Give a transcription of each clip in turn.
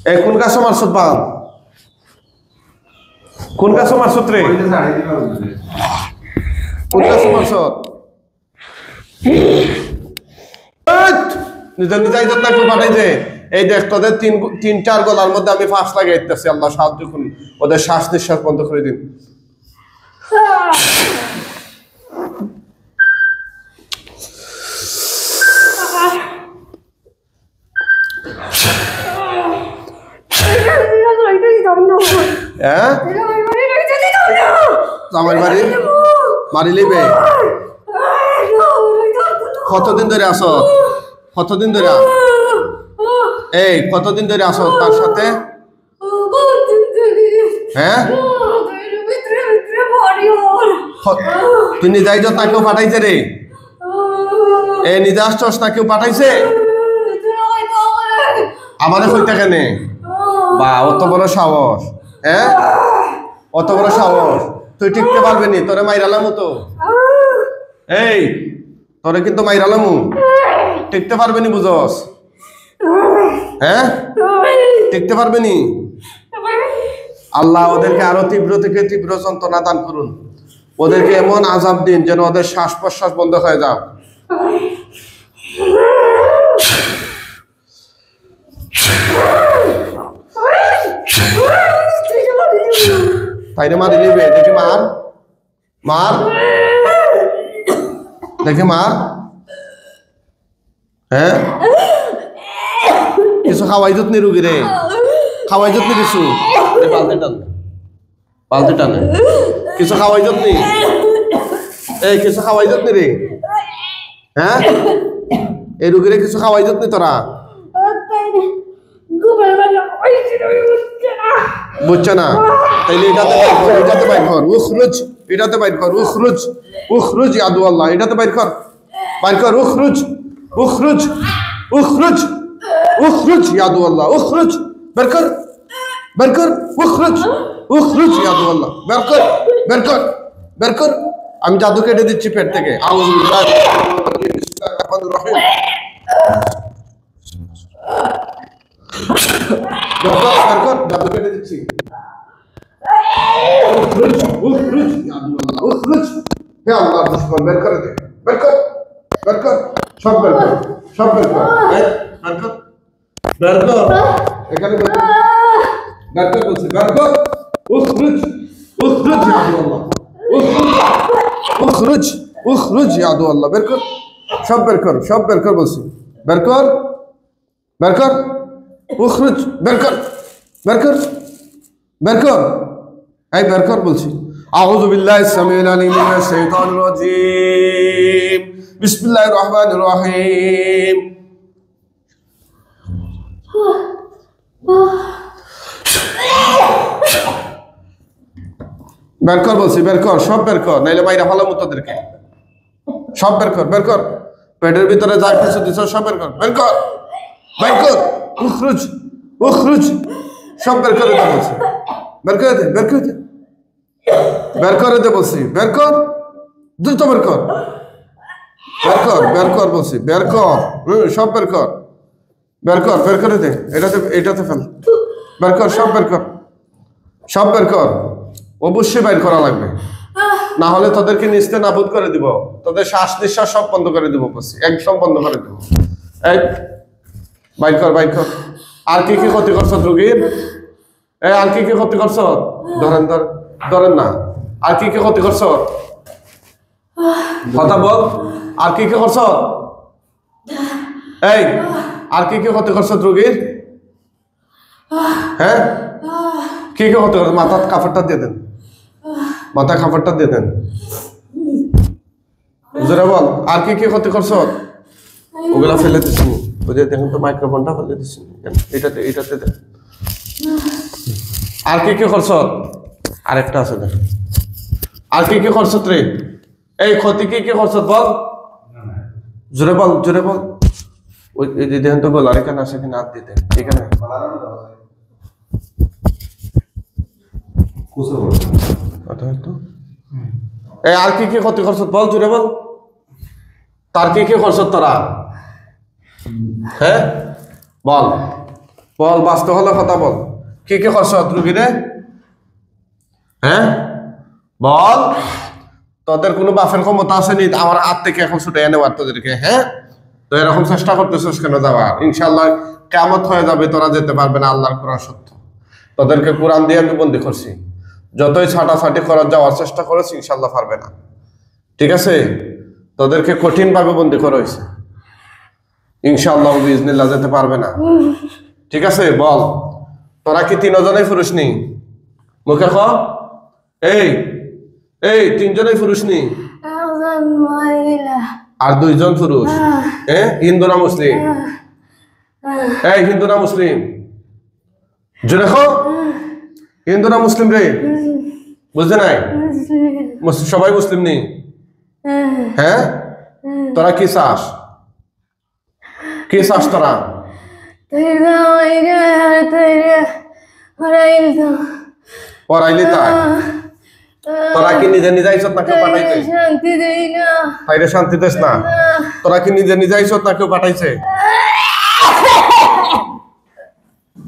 এই কোন গাছ মারছত বাল কোন গাছ মারছত রে কোন গাছ মারছত নিজের নিজে ইজ্জত না পাঠাই যে এই দেখ তোদের তিন চার গলার মধ্যে আমি ফাঁস লাগাইতেছি আল্লাহ সাহায্য করুন ওদের শ্বাস নিঃশ্বাস বন্ধ করে দিন জামাই বাড়ি মারি লিবে কতদিন ধরে আসো কতদিন ধরে এই কতদিন ধরে আসো তার সাথে হ্যাঁ তুই নিজে আইজ না কেউ পাঠাইছে রে এ নিজে আসছস না কেউ পাঠাইছে আমাদের হইতে কেনে বা অত বড় সাহস হ্যাঁ অত বড় সাহস তুই টিকতে পারবি নি তোরে মাইরালামু তো এই তোরে কিন্তু মাইরালামু টিকতে পারবি নি বুঝস হ্যাঁ টিকতে পারবি নি আল্লাহ ওদেরকে আরো তীব্র থেকে তীব্র যন্ত্রণা দান করুন ওদেরকে এমন আযাব দিন যেন ওদের শ্বাস প্রশ্বাস বন্ধ হয়ে যাও তাইরে মারি লিবে দেখি মার মার দেখি মার হ্যাঁ কিছু খাওয়াই যত নি রুগী রে খাওয়াই যত নি কিছু পালতে টানে কিছু খাওয়াই যত নি এই কিছু খাওয়াই যত নি রে হ্যাঁ এই রুগীরে কিছু খাওয়াই যত নি তোরা বুঝছো না তাইলে এটাতে বাইর কর উখরুজ এটাতে বাইর কর উখরুজ উখরুজ ইয়াদু আল্লাহ এটাতে বাইর কর উখরুজ উখরুজ উখরুজ উখরুজ ইয়াদু আল্লাহ উখরুজ বের কর উখরুজ উখরুজ ইয়াদু আল্লাহ বের কর আমি জাদু কেটে দিচ্ছি পেট থেকে আউযু বিল্লাহি বিসমিল্লাহির রহমানির রহিম জাদু কেটে দিচ্ছি উখরুজ ইয়াদু আল্লাহ উখরুজ হে আল্লাহ দুশমন বের করে দে বের কর সব বের কর এখানে বের কর বলছি বের কর উখরুজ ইয়াদু আল্লাহ উখরুজ ইয়াদু আল্লাহ বের কর সব বের কর বলছি বের কর উখরুজ বের কর এই বের কর বলছি আউযু বিল্লাহি সামিউল আলিম মিনাশ শাইতানির রাজীম বিসমিল্লাহির রহমানির রহিম বের কর বলছি সব বের কর নাইলে মাইরা ফালামু তোদেরকে সব বের কর পেটের ভিতরে যা কিছু দিছ সব বের কর উখরুজ সব বের করে দে বলছি বের করে দে বলছি বের কর দ্রুত বের কর বলছি বের কর সব বের করে দে এটাতে ফেল সব বের কর অবশ্যই বাইর করা লাগবে না হলে তোদেরকে নিস্তে নাবুদ করে দিব তোদের শ্বাস নিঃশ্বাস সব বন্ধ করে দিব বলছি একদম বন্ধ করে দিব এই বাইর কর আর কি ক্ষতি করছ রোগীর আর কি ক্ষতি করছ ধরেন না আর কি ক্ষতি করছ কথা বল আর কি করছ এই আর কি ক্ষতি করছ রোগীর হ্যাঁ কি ক্ষতি করছ মাথার কাপড়টা দিয়ে দেন জোরে বল আর কি ক্ষতি করছ ওগুলা ফেলে দিস ওই যে দেখুন তো মাইক্রোফোনটা ফেলে দিস এটাতে দেন আর কি করছ আরেকটা আছে দেখ আর কি করছ রে এই ক্ষতি কি করছ বল জোরে বল ওই দেখুন তো গলার এখানে আছে কিনা হাত দিতে এখানে এই আর কি ক্ষতি করছ বল জোরে বল তার কি করছ তোরা হ্যাঁ বল বল, বাস্তব হলে কথা বল, কি কি করছ রুগীরে? হ্যাঁ বল, তোদের কোনো বাপের ক্ষমতা আসেনি আমার হাত থেকে এখন ছুটে নেওয়ার তোদেরকে? হ্যাঁ, তো এরকম চেষ্টা করতেছিস কেন যাওয়ার? ইনশাল্লাহ কিয়ামত হয়ে যাবে, তোরা যেতে পারবে না, আল্লাহর কোরআন সত্য। তোদেরকে কোরআন দিয়ে আমি বন্দী করছি, যতই ছাটাছাটি করার যাওয়ার চেষ্টা করেছি ইনশাল্লাহ পারবে না, ঠিক আছে? তোদেরকে কঠিন ভাবে বন্দী করা হয়েছে, ইনশাআল্লাহ বিইজনিল্লাহ যেতে পারবে না, ঠিক আছে? বল, তোরা কি তিনজনেই পুরুষ নি? মুখে ক, এই এই তিনজনেই পুরুষ নি? আর দুইজন পুরুষ? হিন্দু না মুসলিম? এই হিন্দু না মুসলিম? জোরে ক, হিন্দু না মুসলিম রে? বুঝতে নাই? সবাই মুসলিম নি? হ্যাঁ, তোরা কি চাস? কি চাস তোরা? পড়াইলি তাই? তোরা কি নিজে নিজে আইসত না কেউ পাঠাইছে? তাইরে শান্তি দেস না? তোরা কি নিজে নিজে আইসত না কেউ পাঠাইছে?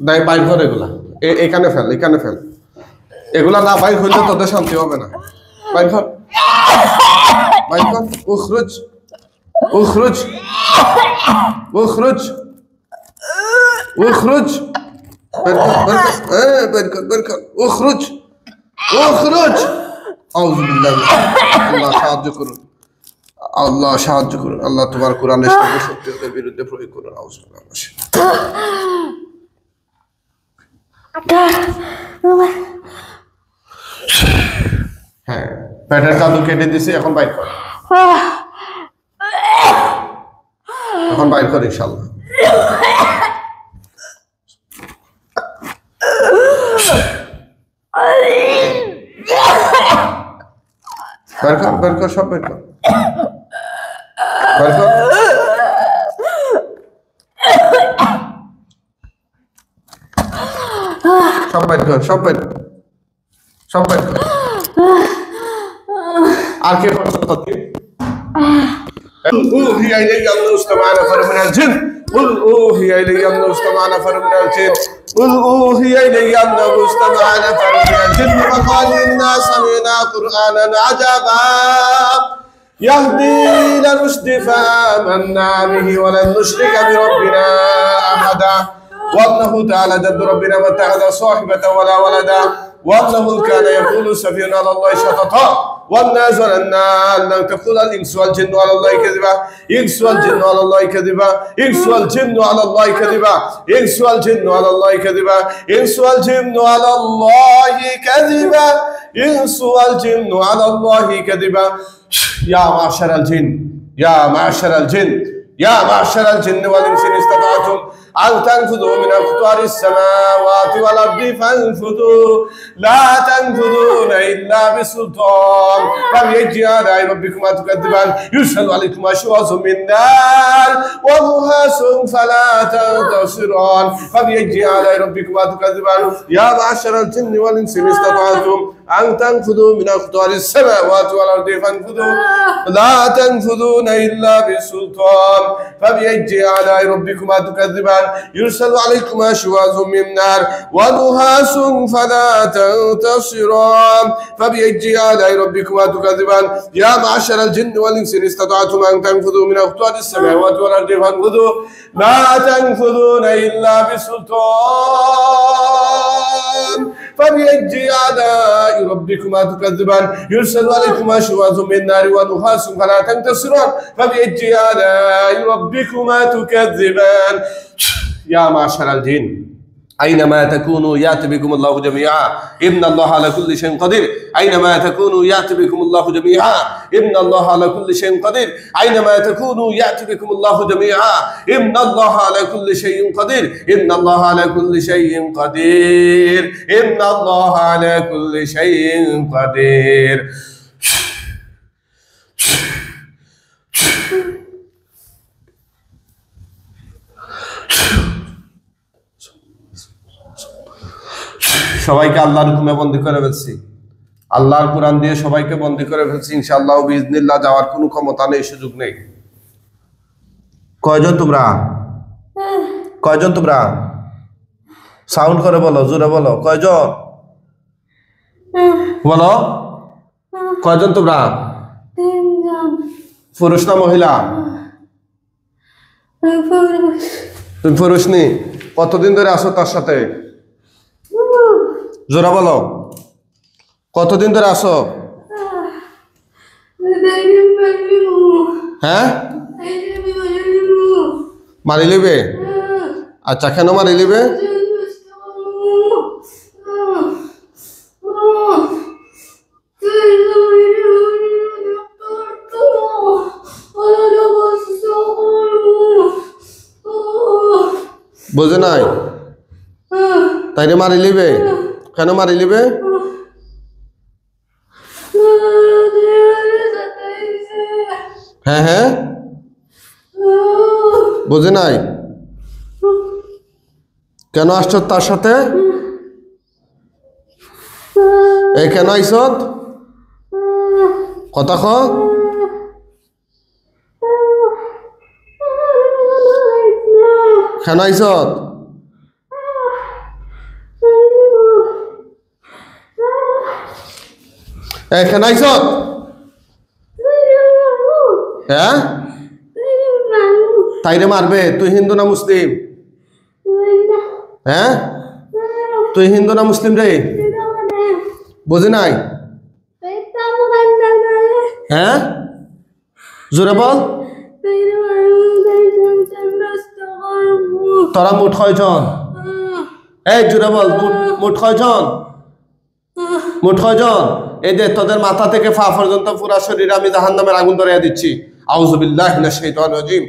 নাই, বাইর কর এগুলা, এখানে ফেল, এখানে ফেল, এগুলা না বাইর হইলে তোদের শান্তি হবে না। বাইর কর, বাইর কর, উখরুজ উখরুজ উখরুজ উখরুজ, বের কর, বের কর, বের কর, উখরুজ উখরুজ। আউযু বিল্লাহ, আল্লাহ সাহায্য করুন, আল্লাহ সাহায্য করুন, আল্লাহ তোমার কোরআনের সত্যের বিরুদ্ধে প্রয়োগ করুন। আউযু বিল্লাহ। হ্যাঁ, পেটের জাদু কেটে দিছি, এখন বাইর কর, এখন বাইর কর ইনশাআল্লাহ। বের কর, বের কর, সব বের কর, বের কর। সব বের কর, সব বের কর, সব বের কর। আর কে করছে তোকে? أوحي إلي أنه استمع نفر من الجن، قل أوحي إلي أنه استمع نفر من الجن، قل أوحي إلي أنه استمع نفر من الجن فقالوا إنا سمعنا قرآنا عجبا يهدي إلى الرشد فآمنا به ولن نشرك بربنا أحدا وأنه تعالى جد ربنا ما اتخذ صاحبة ولا ولدا وأنه كان يقول سفيهنا على الله شططا وأنا ظننا أن لن تقول الإنس والجن على الله كذبا إنس والجن على الله كذبا إنس والجن على الله كذبا إنس والجن على الله كذبا إنس والجن على الله كذبا إنس والجن على الله كذبا يا معشر الجن يا معشر الجن يا معشر الجن والإنس إن استطعتم أن تنفذوا من أقطار السماوات والأرض فانفذوا لا تنفذون إلا بسلطان فبأي آلاء ربكما تكذبان يرسل عليكما شواظ من نار ونحاس فلا تنتصران فبأي آلاء ربكما تكذبان يا معشر الجن والإنس إن استطعتم أن تنفذوا من أقطار السماوات والأرض فانفذوا لا تنفذون إلا بسلطان فبأي آلاء ربكما تكذبان يرسل عليكما شواظ من نار ونحاس فلا تنتصران فبأي آلاء ربكما تكذبان يا معشر الجن والإنس إن استطعتم أن تنفذوا من أقطار السماوات والأرض فانفذوا لا تنفذون إلا بسلطان فبأي آلاء ربكما تكذبان يرسل عليكما شواظ من نار ونحاس فلا تنتصران فبأي آلاء ربكما تكذبان يا معشر الجن أينما تكونوا يأتي بكم الله جميعا إن الله على كل شيء قدير أينما تكونوا يأتي بكم الله جميعا إن الله على كل شيء قدير أينما تكونوا يأتي بكم الله جميعا إن الله على كل شيء قدير إن الله على كل شيء قدير إن الله على كل شيء قدير সবাইকে আল্লাহর হুকুমে বন্দী করে ফেলছি, আল্লাহর কোরআন দিয়ে সবাইকে বন্দী করে ফেলছি। ইনশাআল্লাহ বিইজনিল্লাহ যাওয়ার কোনো ক্ষমতা নেই, সুযোগ নেই। কয়জন তোমরা? কয়জন তোমরা? সাউন্ড করে বলো, জোরে বলো। কয়জন বলো? কয়জন তোমরা? পুরুষ না মহিলা? তুমি পুরুষ নি? কতদিন ধরে আসো তার সাথে? জোরে বলো, কতদিন ধরে আসো? হ্যাঁ, মারি লিবে? আচ্ছা, কেন মারি লিবে? বুঝে নাই? তাইলে মারি লিবে? কেন মারি লিবে? হ্যাঁ হ্যাঁ, বুঝে নাই? কেন আসছ তার সাথে? এই কেন আইস? কথা ক। কেন আইস? কেন আইস? হ্যাঁ, তাইরে মারবে? তুই হিন্দু না মুসলিম? হ্যাঁ, তুই হিন্দু না মুসলিম রে? বুঝি নাই? হ্যাঁ, জোরে বল। তোরা মোট কয়জন? এই জোরে বল, মোট কয়জন? মোট কয়জন? এই যে তোদের মাথা থেকে পা পর্যন্ত পুরা শরীর আমি জাহান্নামের আগুন ধরিয়ে দিচ্ছি। আউযু বিল্লাহি মিনাশ শাইতানির রাজিম।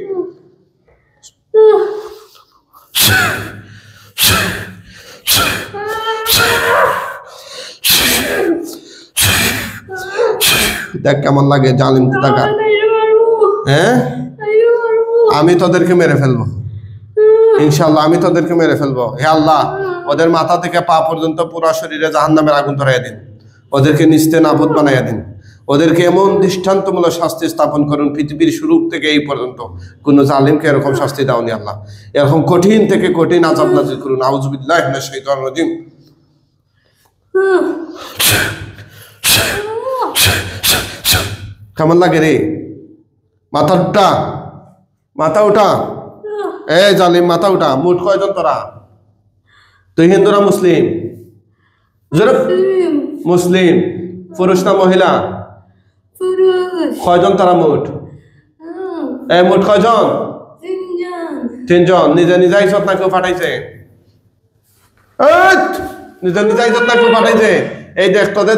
দেখ কেমন লাগে জালিম কোথাকার। হ্যাঁ, আমি তোদেরকে মেরে ফেলবো ইনশাআল্লাহ, আমি তোদেরকে মেরে ফেলবো। হে আল্লাহ, ওদের মাথা থেকে পা পর্যন্ত পুরা শরীরে জাহান্নামের আগুন ধরাইয়া দিন, ওদেরকে নিস্তে নাবুদ বানাইয়া দিন, ওদেরকে এমন দৃষ্টান্তমূলক শাস্তি স্থাপন করুন, পৃথিবীর শুরু থেকে এই পর্যন্ত কোন জালিমকে এরকম শাস্তি দাওনি আল্লাহ। এরকম কঠিন থেকে কঠিন আযাব নাযিল করুন। আউযু বিল্লাহি মিনাশ শাইতানির রাজিম। কেমন লাগে রে? মাথা উঠা, মাথা উঠা। এ জালিম, মাথা উঠা। মোট কয়জন তোরা? তুই হিন্দু না মুসলিম? মুসলিম। পুরুষ না মহিলা? কয়জন তারা মোট? মোট কয়জন? তিনজন। নিজে নিজে আইসত না কেউ পাঠাইছে? নিজে নিজে আইসত না কেউ পাঠাইছে? এই দেখ, তোদের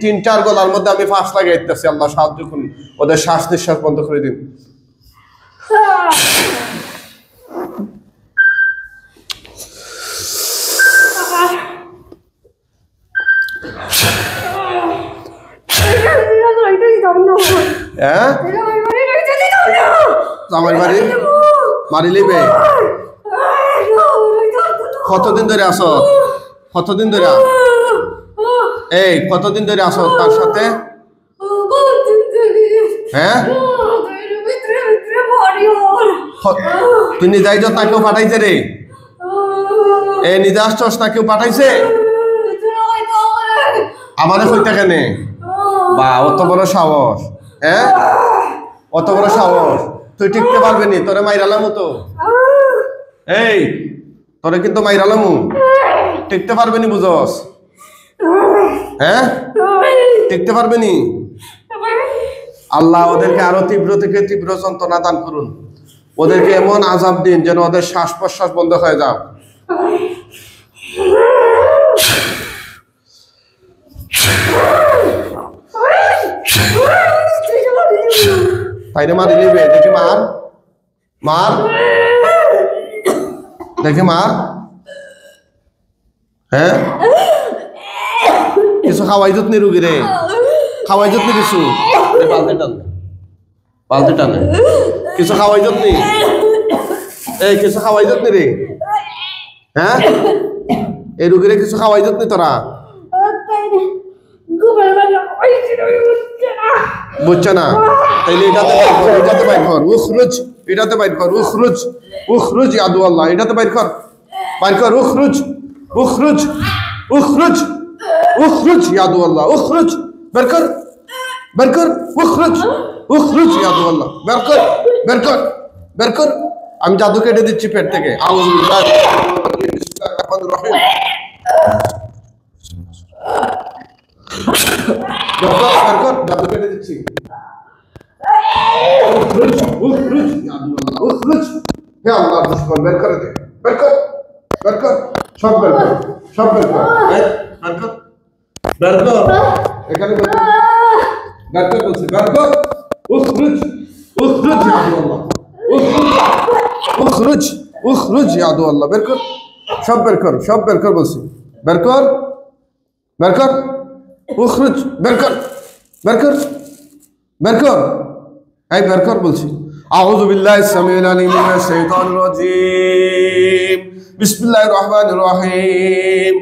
তিন চার গলার মধ্যে আমি ফাঁস লাগাই দিতেছি। আল্লাহ সাহায্য করুন, ওদের শ্বাস নিঃশ্বাস বন্ধ করে দিন। হ্যাঁ, জামাই বাড়ি মারি লিবে? কতদিন ধরে আসো? কতদিন ধরে? এই কতদিন ধরে আসো তার সাথে? হ্যাঁ, তুই নিজে আইছ না কেউ পাঠাইছে রে? এ নিজে আসছস না কেউ পাঠাইছে? আমারে কইতে কেনে? বা অত বড় সাহস! হ্যাঁ, অত বড় সাহস! তুই টিকতে পারবি নি? তোরে মাইরালামু তো। এই তোরে কিন্তু মাইরালামু, টিকতে পারবি নি বুঝস? হ্যাঁ, টিকতে পারবি নি? আল্লাহ ওদেরকে আরো তীব্র থেকে তীব্র যন্ত্রণা দান করুন, ওদেরকে এমন আযাব দিন যেন ওদের শ্বাস প্রশ্বাস বন্ধ হয়ে যাও। তাইরে মারি লিবে? দেখি মার, মার, দেখি মার। হ্যাঁ, কিছু খাওয়াই যত নি রুগী রে? খাওয়াই যত নি কিছু? বালতি টানে, বালতি টানে। কিছু খাওয়াই যত নি? এই কিছু খাওয়াই যত নি রে? হ্যাঁ, এই রুগীরে কিছু খাওয়াই যত নি তোরা? বুঝছে না? তাইলে এটাতে বাইর কর, এটাতে বাইর কর। উখরুজ, এটাতে বাইর কর। উখরুজ, উখরুজ, আদু আল্লাহ, এটাতে বাইর কর, বাইর কর। উখরুজ, উখরুজ উখরুজ উখরুজ ইয়া আদু আল্লাহ উখরুজ বের কর বের কর উখরুজ উখরুজ ইয়া আদু আল্লাহ বের কর বের কর বের কর আমি জাদু কেটে দিচ্ছি পেট থেকে আউযু বিল্লাহি বিসমিল্লাহির রহমানির রহিম বের কর জাদু কেটে দিচ্ছি উখরুজ উখরুজ ইয়া আদু আল্লাহ উখরুজ হে আল্লাহ দুশমন বের করে দে বের কর বের কর সব বের কর সব বের কর বের কর বের কর এখানে বের কর বলছি বের কর উখরুজ উখরুজ ইয়া আদু আল্লাহ উখরুজ উখরুজ ইয়া আদু আল্লাহ বের কর সব বের কর বলছি বের কর বের কর উখরুজ বের কর বের কর বের কর এই বের কর বলছি আউযু বিল্লাহিস সামিউল আলিম মিনাশ শাইতানির রাজীম বিসমিল্লাহির রহমানির রহিম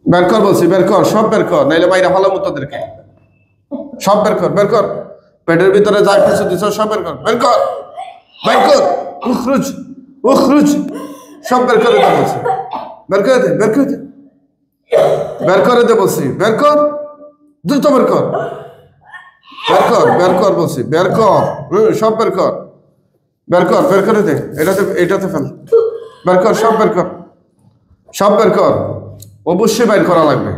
বের কর বলছি বের কর সব বের কর নাইলে মাইরা ফালামু তোদেরকে সব বের কর পেটের ভিতরে যা কিছু দিছ সব বের কর বের কর উখরুজ উখরুজ সব বের করে দে বলছি বের করে দে বের করে দে বের করে দে বলছি বের কর দ্রুত বের কর বের কর বলছি বের কর সব বের কর বের করে দে এটাতে ফেল বের কর সব বের কর অবশ্যই বাইর করা লাগবে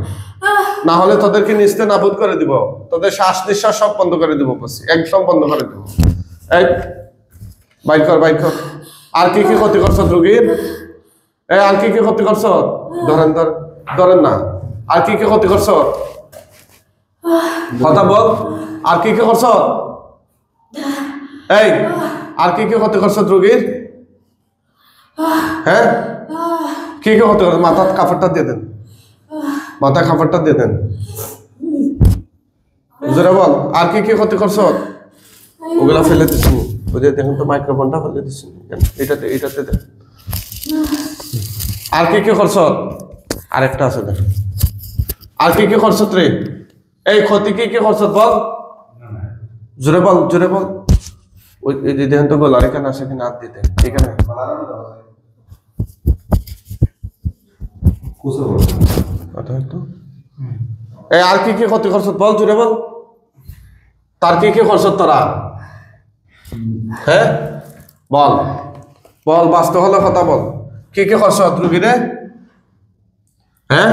না হলে তোদেরকে নিস্তে নাবুদ করে দিব তোদের শ্বাস নিঃশ্বাস সব বন্ধ করে দিব বলছি একদম বন্ধ করে দিব এই বাইর কর আর কি কি ক্ষতি করছ রোগীর এই আর কি কি ক্ষতি করছ ধরেন না আর কি কি ক্ষতি করছ কথা বল আর কি কি করছ এই আর কি কি ক্ষতি করছ রোগীর হ্যাঁ কি কি ক্ষতি করছ মাথার কাপড়টা দিয়ে দেন মাথায় কাপড়টা দিয়ে দেন জোরে বল আর কি কি ক্ষতি করছ ওগুলা ফেলে দিচ্ছি ওই যে দেখুন তো মাইক্রোফোনটা ফেলে দিচ্ছি এটাতে দেন আর কি কি করছ আরেকটা আছে দেখ আর কি কি করছ রে এই ক্ষতি কি কি করছ বল জোরে বল ওই যে দেখুন তো গলার এখানে আছে কিনা হাত দিতে এখানে এই আর কি কি ক্ষতি করছ বল জোরে বল তার কি কি করছ তোরা হ্যাঁ বল বাস্তব হলে কথা বল কি কি করছ রুগীরে হ্যাঁ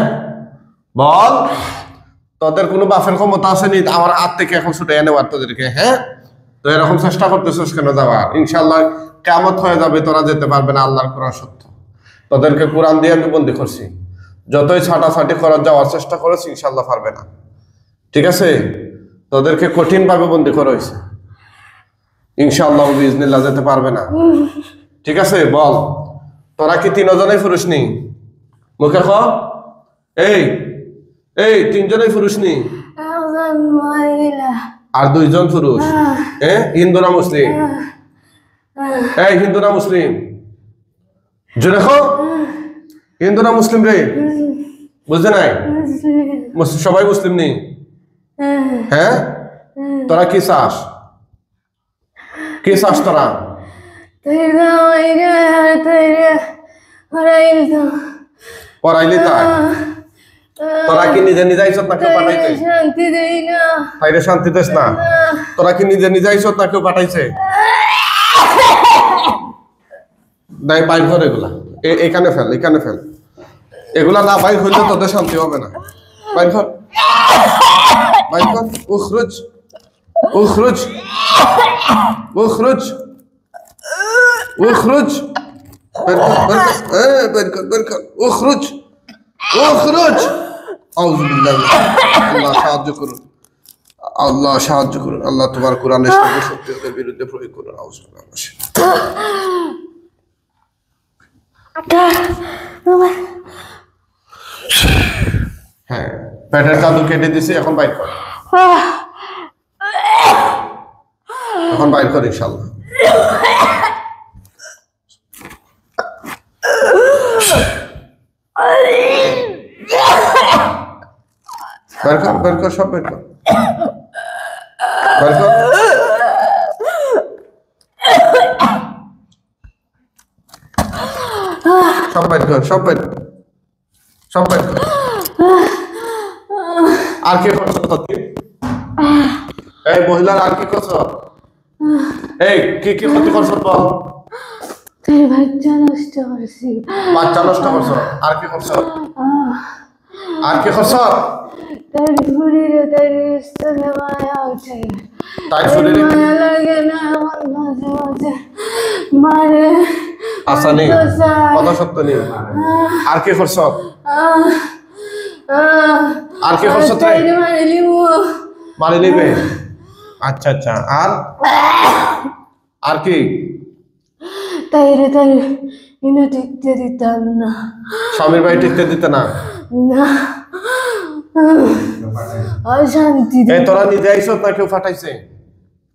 বল তোদের কোনো বাপের ক্ষমতা আসেনি আমার হাত থেকে এখন ছুটে নেওয়ার তোদেরকে হ্যাঁ তো এরকম চেষ্টা করতেছিস কেন যাওয়ার ইনশাল্লাহ কিয়ামত হয়ে যাবে তোরা যেতে পারবে না আল্লাহর কোরআন সত্য তোদেরকে কোরআন দিয়ে আমি বন্দী করছি যতই ছাটাছাটি করার যাওয়ার চেষ্টা করেছি ইনশাল্লাহ পারবে না ঠিক আছে তোদেরকে কঠিন ভাবে বন্দী করা হয়েছে ইনশাআল্লাহ বিইজনিল্লাহ যেতে পারবে না ঠিক আছে বল তোরা কি তিনজনই পুরুষ নি মুখে ক এই তিনজনই পুরুষ নি আর দুইজন পুরুষ হিন্দু না মুসলিম হিন্দু না মুসলিম জোরে ক হিন্দু না মুসলিম রে বুঝতে নাই সবাই মুসলিম নি হ্যাঁ তোরা কি চাস তোরা পড়াইলি তাই তোরা কি নিজে নিজে আইছত না কেউ পাঠাইছে তাইরে শান্তি দেস না তোরা কি নিজে নিজে আইছত না কেউ পাঠাইছে নাই বাইর কর এগুলা এখানে ফেল এগুলা না বাইর হইলে তোদের শান্তি হবে না বাইর কর উখরুজ বের কর উখরুজ আউযু বিল্লাহি আল্লাহ সাহায্য করুন আল্লাহ তোমার কোরআনের সত্যের বিরুদ্ধে প্রয়োগ করুন আউযু বিল্লাহি হ্যাঁ পেটের জাদু কেটে দিছি এখন বাইর কর ইনশাআল্লাহ বের কর সব বের কর সব বাইর কর, সব বাইর, সব বাইর কর। আর কি করছ তুই? এই মহিলার আর কি করছ? এই কি কি ক্ষতি করছ বল? তাই বাচ্চা নষ্ট করছি। বাচ্চা নষ্ট করছ, আর কি করছ? আর কি করছ? তাই শরীরে তাই স্তনে মায়া উঠে। তাই শরীরে মায়া লাগে না আমার মাঝে মাঝে মারে। আশা নেই, কথা সত্য নেই। আর কি করছ? আর কি করছ তুই? মারে লিবো। মারি নিবে? আচ্ছা আচ্ছা, আর কি? তাই ইনো টিকতে দিতাম না। স্বামীর বাড়ি টিকতে দিতে না? না অশান্তি। এই তোরা নিজে আইসত না কেউ পাঠাইছে?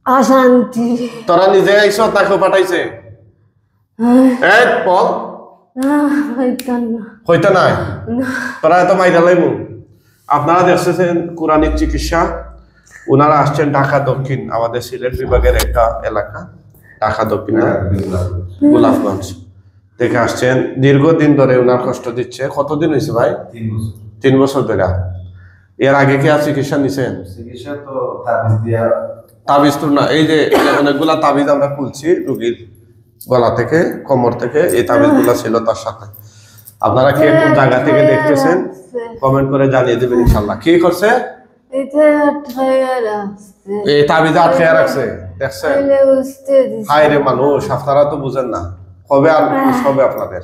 অশান্তি। তোরা নিজে আইসত না কেউ পাঠাইছে? এই বল। হইতে নাই? তোরা এত মাইরা লাইমু? আপনারা দেখছেন কোরআনিক চিকিৎসা, ওনারা আসছেন ঢাকা দক্ষিণ, আমাদের সিলেট বিভাগের একটা এলাকা, ঢাকা দক্ষিণ গোলাপগঞ্জ থেকে আসছেন। দীর্ঘদিন ধরে ওনার কষ্ট দিচ্ছে। কতদিন হয়েছে ভাই? 3 বছর ধরে। এর আগে কি আর চিকিৎসা নিছেন? চিকিৎসা তো তাবিজ দিয়া। তাবিজ তো না, এই যে অনেকগুলা তাবিজ আমরা খুলছি রুগীর গলা থেকে, কোমর থেকে, এই তাবিজ গুলা ছিল তার সাথে। আপনারা কে কোন জায়গা থেকে দেখতেছেন কমেন্ট করে জানিয়ে দেবেন ইনশাল্লাহ। কি করছে? এই তাবিজ আটকে রাখছে, দেখছেন? হায় রে মানুষ, আপনারা তো বুঝেন না, কবে আর হবে আপনাদের।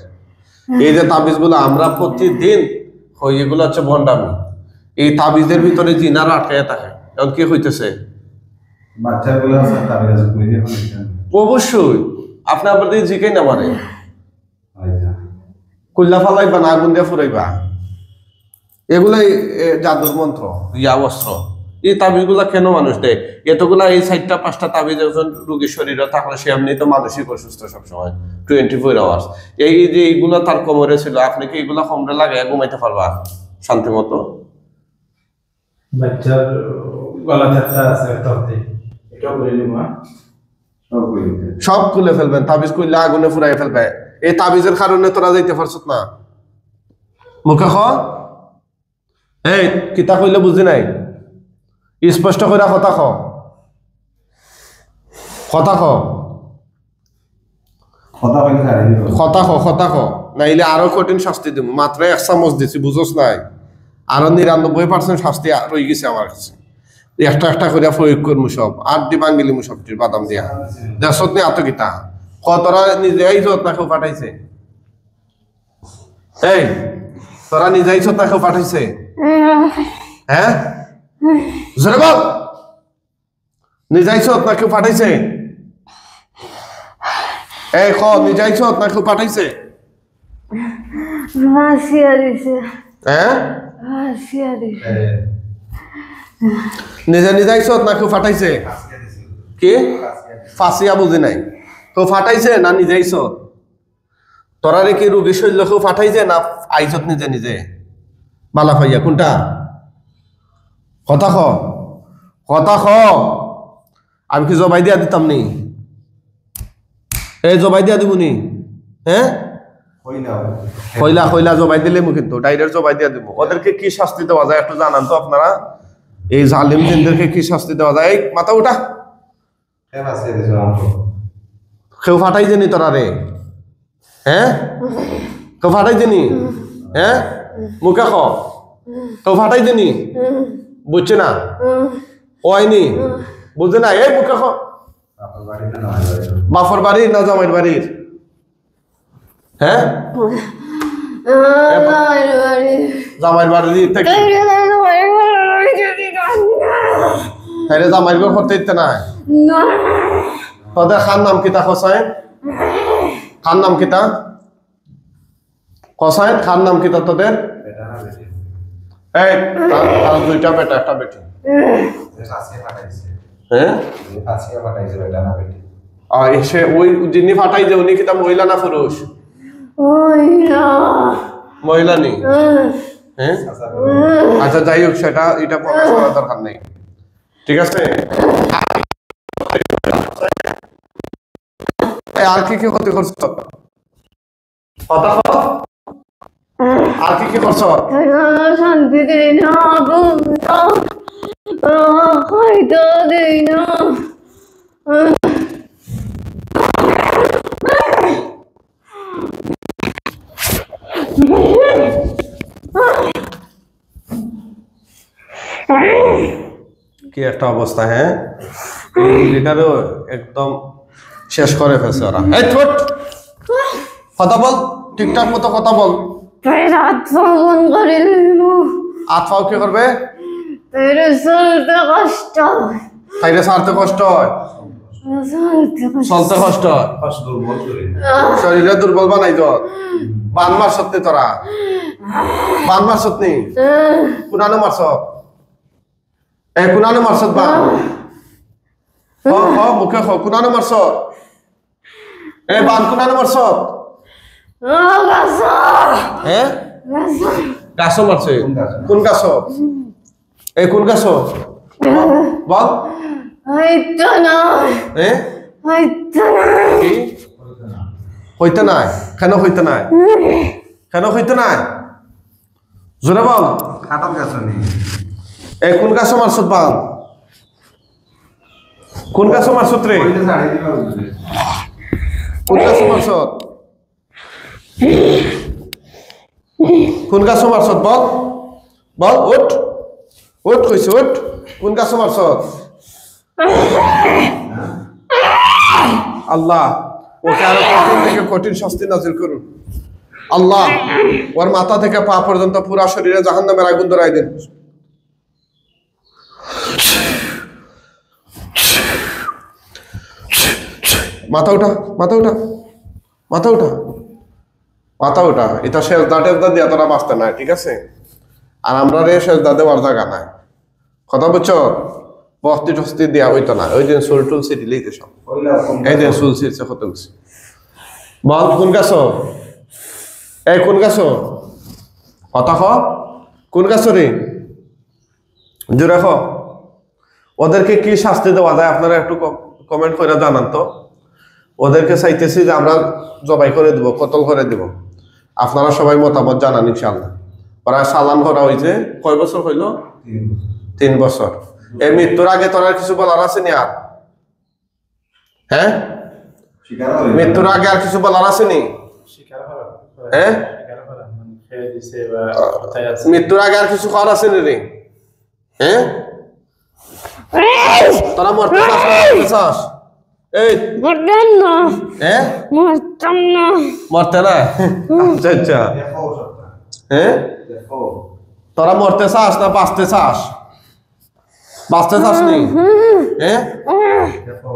এই যে তাবিজ গুলো আমরা প্রতিদিন হই, এগুলো হচ্ছে ভণ্ডামি। এই তাবিজের ভিতরে জিনারা আটকে থাকে। এখন কি হইতেছে? বাচ্চাগুলো আছে তাবিজ করে দিয়ে ফেলেছেন। অবশ্যই আপনি আপনাদের জিকে না মারে আচ্ছা, কুল্লা ফালাইবা না, আগুন দিয়ে ফুরাইবা, এগুলাই জাদুর মন্ত্র, ইয়া অস্ত্র। এই তাবিজ গুলা কেন মানুষ দেয়? এতগুলা এই 4টা 5টা তাবিজ একজন রোগীর শরীরে থাকলে সে এমনি তো মানসিক অসুস্থ সবসময় 24 আওয়ার্স। এই যে এইগুলা তার কোমরে ছিল, আপনি কি এগুলা কোমরে লাগাই ঘুমাইতে পারবা শান্তি মতো? বাচ্চার গলা চাপটা আছে তরতে, এটাও করে নিব। সব করে দিতে। সব খুলে ফেলবেন, তাবিজ খুললে আগুনে ফুরাই ফেলবে। এই তাবিজের কারণে তোরা যাইতে পারছত না। মুখে খ, এই কিতা কইলে বুঝি নাই, স্পষ্ট করে কথা খ, কথা খ, কথা বলে ছাড়িয়ে দিব। কথা খ, কথা খ, নাইলে আরো কঠিন শাস্তি দিব। মাত্র 1 চামচ দিছি, বুঝোস নাই? আরো 99% শাস্তি রয়ে গেছে আমার কাছে। একটা একটা করে প্রয়োগ করবো সব, আর দি বাঙ্গিলিমু সবটির বাদাম দিয়া দেশত নি আতকিতা। তোরা নিজে আইসত না কেউ পাঠাইছে? এই তোরা নিজে আইসত না কেউ পাঠাইছে? হ্যাঁ জোরে বল, নিজে আইসত না কেউ পাঠাইছে? এই খ, নিজে আইসত না কেউ পাঠাইছে? হ্যাঁ নিজে নিজে আইসত না কেউ পাঠাইছে? কি ফাঁসিয়া বুঝি নাই, কেউ ফাটাইছে না নিজে আইসত? তোরা রে কি রুগী শৈল্য কেউ ফাটাইছে না আইসত নিজে নিজে? বালা পাইয়া কোনটা? কথা খ, কথা খ। আমি কি জবাই দিয়া দিতাম নি? এই জবাই দিয়া দিব নি? হ্যাঁ কইলা কইলা জবাই দিলে মু কিন্তু ডাইরেক্ট জবাই দিয়া দিব। ওদেরকে কি শাস্তি দেওয়া যায় একটু জানান তো আপনারা? এই জালিম জিনদেরকে কি শাস্তি দেওয়া যায়? মাথা উঠা। কেউ ফাটাই জানি তোরা রে? হ্যাঁ কেউ ফাটাই জানি? হ্যাঁ মুখে খ, কেউ ফাটাই জানি? বুঝছে না? ওইনি বুঝে না? এই মুখে খ। বাফর বাড়ির না জামাইর বাড়ির? হ্যাঁ জামাইর বাড়ির থেকে তাইলে জামাইর ঘর করতে ইচ্ছে না? তোদের খান নাম কিতা খসায়েন? খান নাম কিতা খসায়েন? খান নাম কিতা তোদের? এই তার 2টা বেটা একটা বেটি। হ্যাঁ এসে ওই যিনি ফাটাই যে উনি কিতা মহিলা না পুরুষ? মহিলা নেই? হ্যাঁ আচ্ছা যাই হোক, সেটা এটা প্রকাশ করার দরকার নেই, ঠিক আছে? আর কি কি ক্ষতি করছো? কথা ক আর কি কি করছ শান্তি দিই না হয়তো দিই না কি একটা অবস্থা হ্যাঁ লিটারও একদম শেষ করে ফেলছে ওরা এই ছোট কথা বল ঠিকঠাক মতো কথা বল রাত ফোন করিল আত্মাও কি করবে চলতে কষ্ট তাইলে সারতে কষ্ট হয় চলতে কষ্ট হয় ফার্স্ট দুর্বল করে শরীরে দুর্বল বানাই তো বান মারছত নি তোরা বান মারছত নি কুনানো মারছ এ কুনানো মারছত বান মুখে কুনানো মারছ এ বান কুনানো মারছত হ্যাঁ গাছ মারছে কোন গাছ এই কোন গাছ বল হয়তো না এ হয়তো না কি হইতে নাই কেন হইতে নাই কেন হইতে নাই জোরে বল খাতার কাছে নেই এই কোন গাছ মারছত বান কোন গাছ মারছত রে ওইটা ছাড়িয়ে দিবা বুঝলে কোন গাছ মারছত কোন গাছ মারছত বল বল উঠ উঠ কইছে উঠ কোন গাছ মারছত আল্লাহ ওকে আরো কঠিন থেকে কঠিন শাস্তি নাজিল করুন আল্লাহ ওর মাথা থেকে পা পর্যন্ত পুরা শরীরে জাহান্নামের আগুন ধরাই দিন মাথা উঠা মাথা উঠা মাথা উঠা মাথা উঠা এটা শেষদা টেজদা দিয়া তোরা বাঁচতে নাই ঠিক আছে আর আমরা রে শেষদা দেওয়ার জায়গা নাই কথা বুঝছো বস্তি টস্তি দেওয়া হইতো না ওই দিন চুল টুল ছিটিলেই তো সব এই দিন চুল ছিটছে কত কিছু বল কোন গাছ এই কোন গাছ কথা খ কোন গাছ রে জোরে খ ওদেরকে কি শাস্তি দেওয়া যায় আপনারা একটু কমেন্ট করে জানান তো ওদেরকে চাইতেছি যে আমরা জবাই করে দিব কতল করে দিব আপনারা সবাই মতামত জানান ইনশাআল্লাহ ওরা চালান করা হয়েছে কয় বছর হইল 3 বছর এই মৃত্যুর আগে তোর আর কিছু বলার আছে নি আর হ্যাঁ শিকার হয়ে মৃত্যুর আগে আর কিছু বলার আছে নি স্বীকার করা হ্যাঁ স্বীকার করা মানে খেয়ে দিছে বা কোথায় আছে মৃত্যুর আগে আর কিছু করার আছে নি রে হ্যাঁ তোরা মরতে চাস না মরতে চাস এই মরতাম না হ্যাঁ মরতাম না মরতে না আচ্ছা আচ্ছা দেখো সবটা হ্যাঁ দেখো তোরা মরতে চাস না বাঁচতে চাস বাঁচতে চাস নি হ্যাঁ দেখো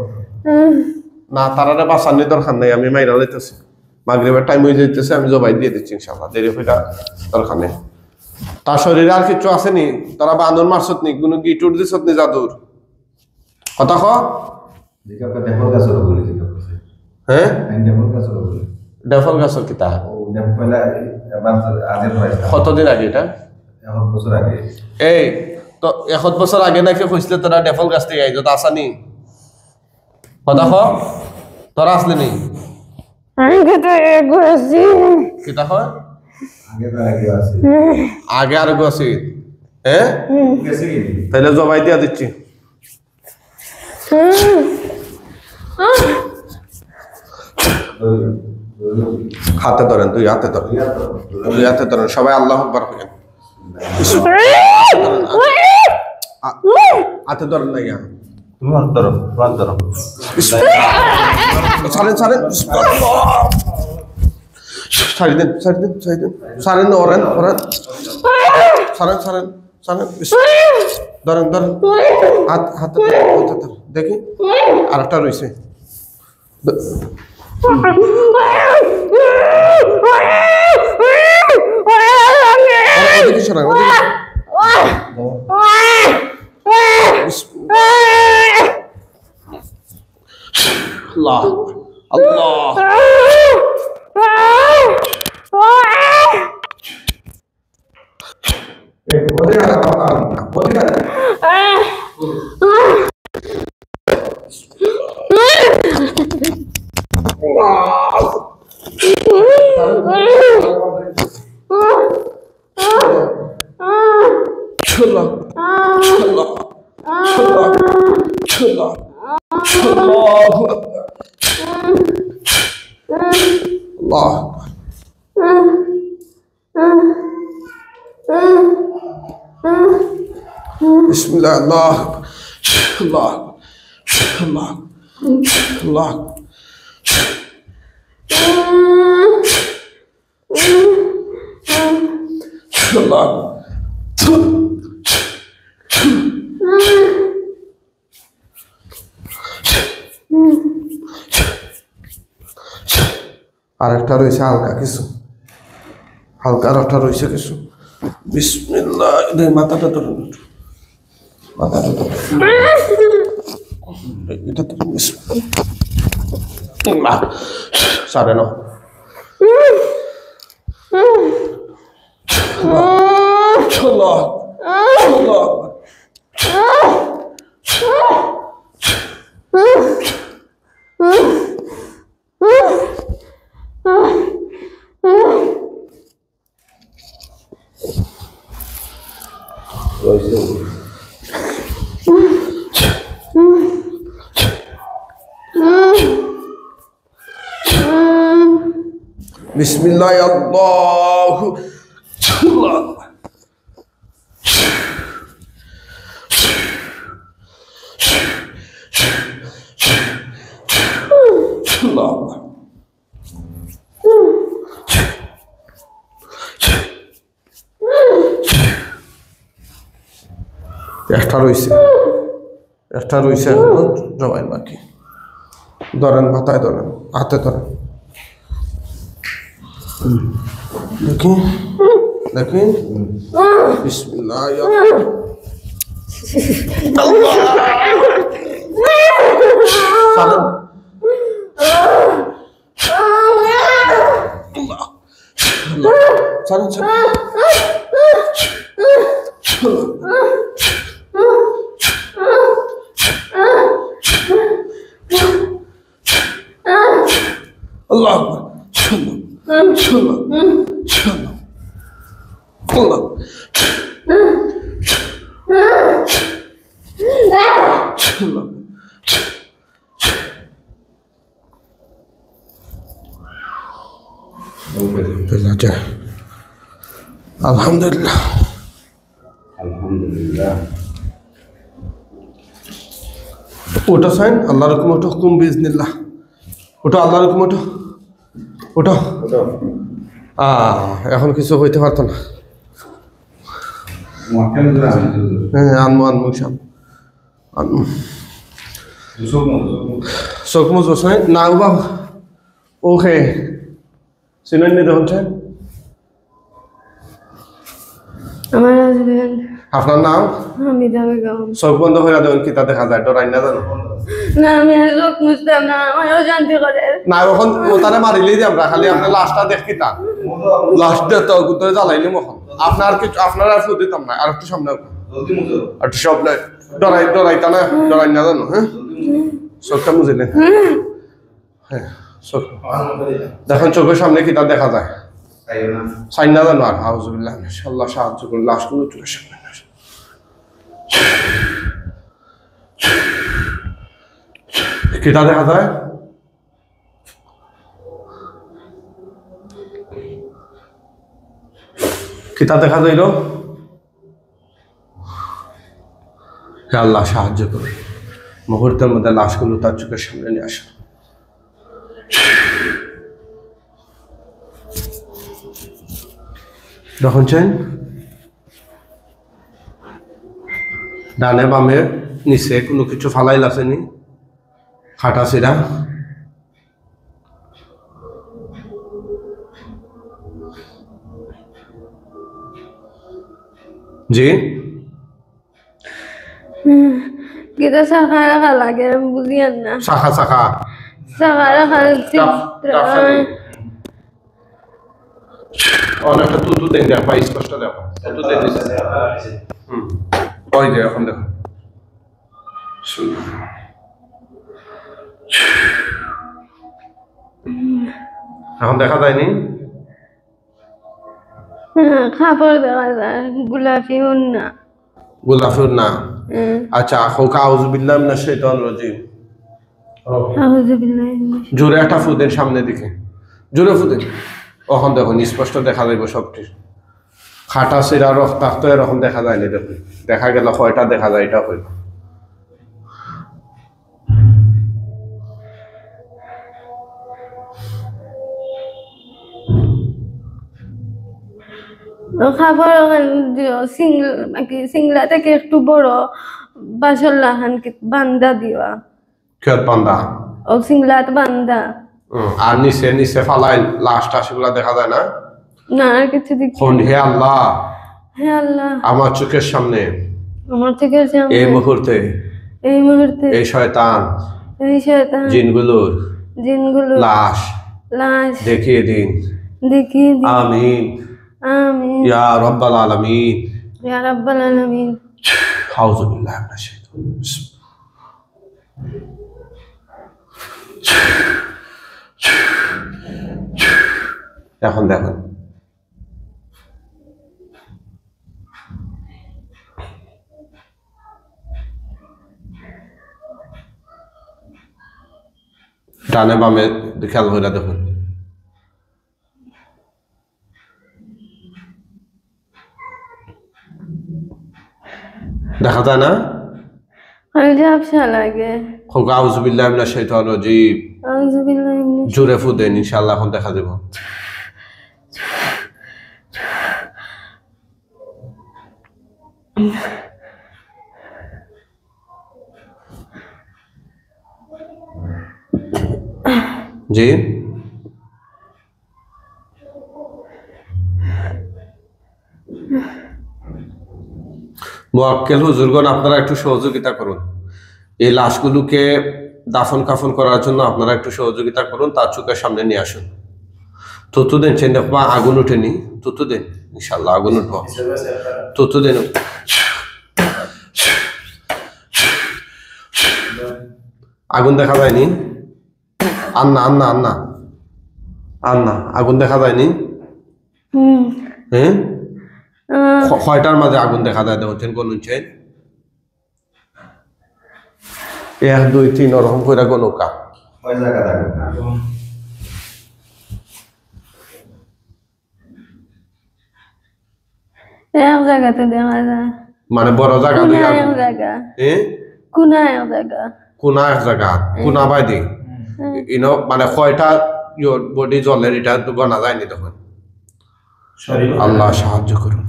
না তারারে বাঁচানোর দরকার নেই আমি মাইরা লইতেছি মাগরিবের টাইম হয়ে যাইতেছে আমি জবাই দিয়ে দিচ্ছি ইনশাআল্লাহ দেরি হইটা দরকার নেই তার শরীরে আর কিছু আসেনি তোরা বাঁধন মারছত নি কোনো গিটুর দিছত নি জাদুর কথা ক জিজ্ঞাসা দেখো কাছে বলে জিজ্ঞাসা হ্যাঁ আইন দেখো কাছে বলে ডেফল গাছর কিতা ও দেখো পয়লা এবার আজের হয় কতদিন আগে এটা এখন বছর আগে এই তো 1 বছর আগে নাকি কইছিল তোরা ডেফল গাছ থেকে আইজত আসানি কথা ক তোরা আসলে নি আমি তো এগোছি কিতা হয় আগে তো আগে আছে আগে আর গছি হ্যাঁ গেছে কি তাহলে জবাই দিয়া দিচ্ছি হাতে ধরেন দুই হাতে ধরেন দুই হাতে ধরেন সবাই আল্লাহ আকবার করেন হাতে ধরেন না ইয়া তুমি হাত ধরো ছাড়েন ছাড়েন ছাড়ি দেন ছাড়ি দেন ছাড়ি দেন ছাড়েন ওরেন ওরেন ছাড়েন ছাড়েন ছাড়েন ধরেন ধরেন হাত হাতে ধরেন দেখি আর একটা রয়েছে ওদিকে শোনা ওদিকে আল্লাহ আল্লাহ চলো চলো চলো চলো চলো আল্লাহ বিসমিল্লাহ আল্লাহ আল্লাহ আল্লাহ আল্লাহ আল্লাহ আরেকটা রয়েছে হালকা কিছু হালকা আরেকটা রয়েছে কিছু বিসমিল্লাহ মাথাটা ধরুন মাথাটা ধরুন এটা তো বিসমিল্লাহ সাড়ে ন চলো চলো বিসমিল্লাহ আল্লাহু আল্লাহ একটা রয়েছে জবাই বাকি ধরেন মাথায় ধরেন হাতে ধরেন দেখি দেখি বিসমিল্লাহ আল্লাহ চলো চলো চলো আল্লাহ চলো আলহামদুলিল্লাহ আলহামদুলিল্লাহ ওটা সাইন আল্লাহর হুকুম ওঠো হুকুম বিজনিল্লাহ ওটা আল্লাহর হুকুম ওঠো ওটা এখন কিছু হইতে পারতো না হ্যাঁ আনমু আনমু সব আনমু চোখ মুজ বসাই না বা ওকে সিনেন নিতে হচ্ছে আমার হাজবেন্ড আপনার নাম হামিদা বেগম চোখ বন্ধ হয়ে দেবেন কি তা দেখা যায় ডরাই না জানো না আমি আর লোক মুছতাম না আমারও শান্তি করে না এখন ওটারে মারিলেই আমরা খালি আপনার লাশটা দেখি তা লাশ দিয়ে তো গুতরে জ্বালাইলি মখন আপনার কিছু আপনার আর ফুট দিতাম না আর একটু সামনে আর একটু সব ডরাইতা না ডরাই না জানো হ্যাঁ চোখটা বুঝিলেন হ্যাঁ চোখ দেখুন চোখের সামনে কি তা দেখা যায় সাইন না জানো আর হাউজুবিল্লাহ আল্লাহ সাহায্য করুন লাশগুলো চোখের সামনে কিতা দেখা যায় কিতা দেখা যাইল হে আল্লাহ সাহায্য করুন মুহূর্তের মধ্যে লাশগুলো তার চোখের সামনে নিয়ে আসে যখন চান ডানে বামে নিচে কোনো কিছু ফালাইল আসেনি খাটা সিরা জি কিতা শাখা রাখা লাগে আমি বুঝিয়ান না শাখা শাখা শাখা রাখা চিত্র অনেকটা তুতু দেন দেখো স্পষ্ট দেখো তুতু দেন ওই যে এখন দেখো এখন দেখা যায়নি খাবার দেখা যায় গোলাপি না গোলাফির না আচ্ছা হোক আউযু বিল্লাহি মিনাশ শাইতানির রাজিম আউযু বিল্লাহি মিনাশ জোরে একটা ফু দেন সামনের দিকে জোরে ফু দেন এখন দেখুন স্পষ্ট দেখা যাইব সবটি খাটা সিরা রক্তাক্ত এরকম দেখা যায় না দেখুন দেখা গেল কয়টা দেখা যায় এটা হইল খাবার দিও সিংলা থেকে একটু বড় বাসল্লা খান বান্দা দিবা খেত বান্ধা ও সিংলাত বান্দা আর নিচে নিচে ফালাই লাস্ট সেগুলা দেখা যায় না না আর কিছু দিক কোন হে আল্লাহ হে আল্লাহ আমার চোখের সামনে আমার থেকে এই মুহূর্তে এই মুহূর্তে এই শয়তান এই শয়তান জিনগুলোর জিনগুলো লাশ লাশ দেখিয়ে দিন দেখিয়ে দিন আমিন আমিন ইয়া রাব্বাল আলামিন ইয়া রাব্বাল আলামিন আউযু বিল্লাহি মিনাশ শাইতানির রাজিম এখন দেখুন ডানে বামে খেয়াল করে দেখুন দেখা যায় না আর ঝাপসা লাগে হোক আউযু বিল্লাহি মিনাশ শাইতানির রাজিম আউযু বিল্লাহি মিনাশ জোরে ফু দেন ইনশাআল্লাহ এখন দেখা দেব জি মুআক্কেল হুজুরগণ আপনারা একটু সহযোগিতা করুন এই লাশগুলোকে দাফন কাফন করার জন্য আপনারা একটু সহযোগিতা করুন তার চোখের সামনে নিয়ে আসুন তুতু দেন চেন আগুন উঠেনি তুতু দেন ইনশাআল্লাহ আগুন উঠবো তুতু দেন আগুন দেখা যায়নি আন্না আন্না আন্না আন্না আগুন দেখা যায়নি হ্যাঁ কয়টার মাঝে আগুন দেখা যায় দেখছেন কোন উঠছেন 1 2 3 ওরকম করে গণকা ওই জায়গা দেখো এক জায়গাতে দেখা যায় মানে বড় জায়গা কোনা দিয়ে এক জায়গা হ্যাঁ কোনা এক জায়গা কোনা এক জায়গা কোনা বাইদি ইনো মানে কয়টা বডি জলের এটা তো গনা যায়নি তখন আল্লাহ সাহায্য করুন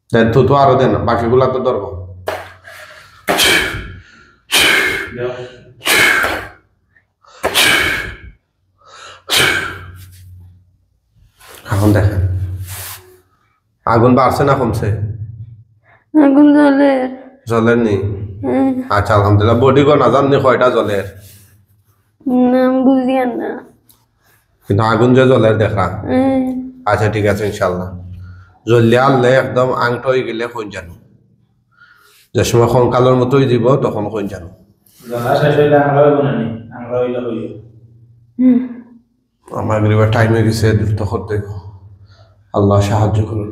দেন তো আরো দেন বাকিগুলা তো ধরবো এখন দেখেন আগুন বাড়ছে না কমছে আগুন জলের জলের নেই আচ্ছা আলহামদুলিল্লাহ বডি গনা জাননি কয়টা জলের নাম বুঝিয়ান না কিন্তু আগুন যে জলের দেখা আচ্ছা ঠিক আছে ইনশাল্লাহ জ্বললে আনলে একদম আংট হয়ে গেলে কোন জানো যে সময় কঙ্কালের মতোই দিব তখন কোন জানো আমার গরিবের টাইম হয়ে গেছে দ্রুত করতে আল্লাহ সাহায্য করুন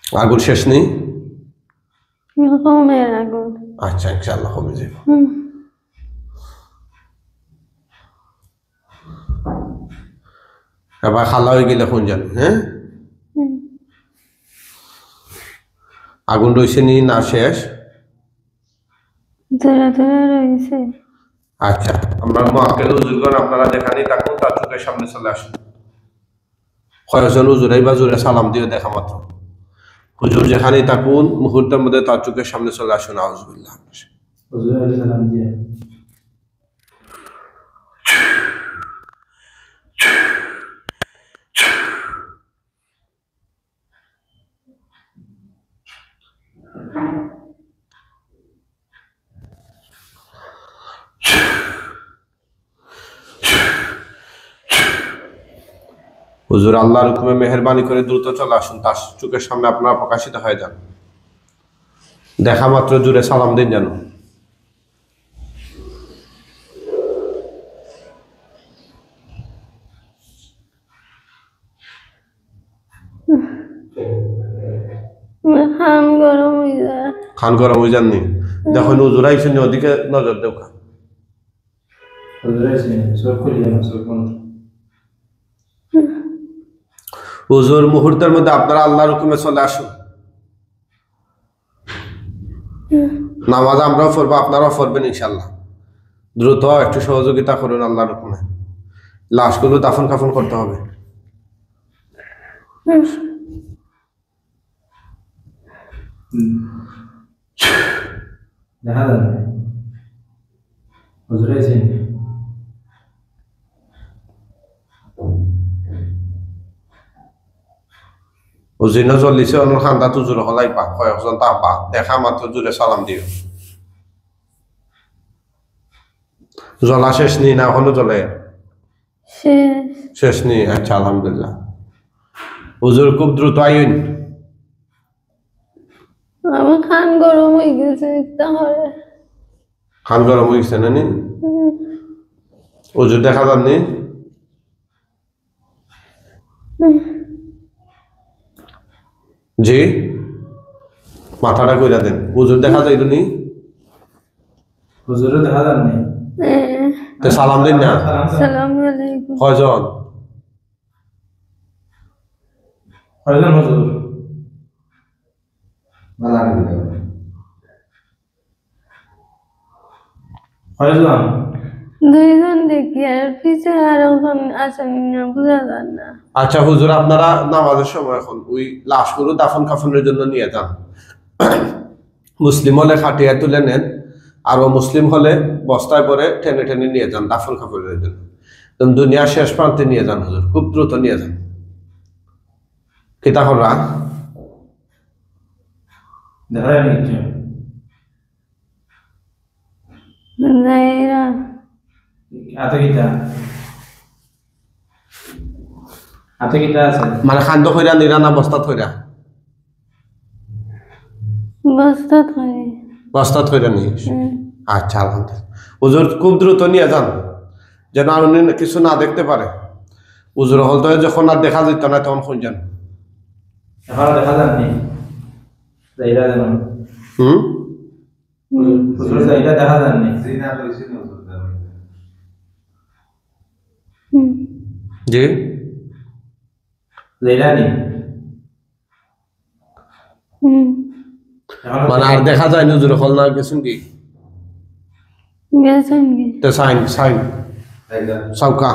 আগুন শেষ নেই কমের আগুন আচ্ছা ইনশাআল্লাহ হবে যাব এবার খালা হয়ে গেলে কোন জানো হ্যাঁ আগুন রয়েছে নি না শেষ ধরে ধরে রয়েছে আচ্ছা আমরা মুআক্কেল হুজুরগণ আপনারা যেখানে থাকুন তার চোখের সামনে চলে আসুন কয়েকজন হুজুরাই বা জোরে সালাম দিয়ে দেখা মাত্র হুজুর যেখানে থাকুন মুহূর্তের মধ্যে তার চোখের সামনে চলে আসুন আউযুবিল্লাহ হুজুর আল্লাহর হুকুমে মেহেরবানি করে দ্রুত চলে আসুন, তার চোখের সামনে আপনারা প্রকাশিত হয়ে যান। দেখা মাত্র জুড়ে সালাম দিন যেন। খান গরম হয়ে যায়। খান গরম হয়ে যাননি? দেখো হুজুর আইসেন, ওদিকে নজর দেও। হুজুর আইছে, চোখ খুলে যান, চোখ বন্ধ। হুজুর মুহূর্তের মধ্যে আপনারা আল্লাহর হুকুমে চলে আসুন। নামাজ আমরাও পড়বো, আপনারাও পড়বেন ইনশাল্লাহ। দ্রুত একটু সহযোগিতা করুন আল্লাহর হুকুমে। লাশগুলো দাফন কাফন করতে হবে। দেখা যান না। হুজুর আইছে। হুজুর চল্লিশে অনুর খান্দা তুজুর হলাই পা কয়েকজন তা পা দেখা মাত্র জুড়ে সালাম দিও। জ্বলা শেষ নি না এখনো জ্বলে? শেষ। শেষ নি? আচ্ছা আলহামদুলিল্লাহ। হুজুর খুব দ্রুত আইন। আমার খান গরম হয়ে গেছে তাহলে। খান গরম হয়ে গেছে না নি? হুজুর দেখা যাননি? জি মাথাটা কইরা দেন। হুজুর দেখা যাইতো নি? হুজুরও দেখা যান না। তো সালাম দিন না। আসসালামু আলাইকুম। কয়জন? কয়জন হুজুর? মালা দিতে হবে। কয়জন? দুইজন দেখি আর পিছনে আর ওখান আসেন না, বোঝা যান না। আচ্ছা হুজুর আপনারা নামাজের সময় এখন ওই লাশগুলো দাফন কাফনের জন্য নিয়ে যান। মুসলিম হলে খাটিয়া তুলে নেন, আর মুসলিম হলে বস্তায় পরে টেনে টেনে নিয়ে যান দাফন কাফনের জন্য। দুনিয়ার শেষ প্রান্তে নিয়ে যান হুজুর, খুব দ্রুত নিয়ে যান। কিতা হরা দেখা যায়নি কিছু? যাইরা হাতে কিটা? হাতে কিটা আছে? মানে খাদ্য খৈরা নিরা না বস্তা থইরা? বস্তা ধরে। বস্তা থইরা নিয়ে। আচ্ছা আলহামদুলিল্লাহ। হুজুর খুব দ্রুত নিয়ে যান, যেন আর উনি কিছু না দেখতে পারে। হুজুর হল তো যখন আর দেখা যেত না তখন খুঁজ যান। এখনো দেখা যাননি? যাইরা যেন। হুম হুজুর যাইরা দেখা যাননি? জিনা লইছি না হুজুর দেওয়া। জি যাইরা নি? এখনো মানে আর দেখা যায় না হুজুর হল না গেছেন কি? গেছেন কি? তো সাইন সাইন একদম সবকা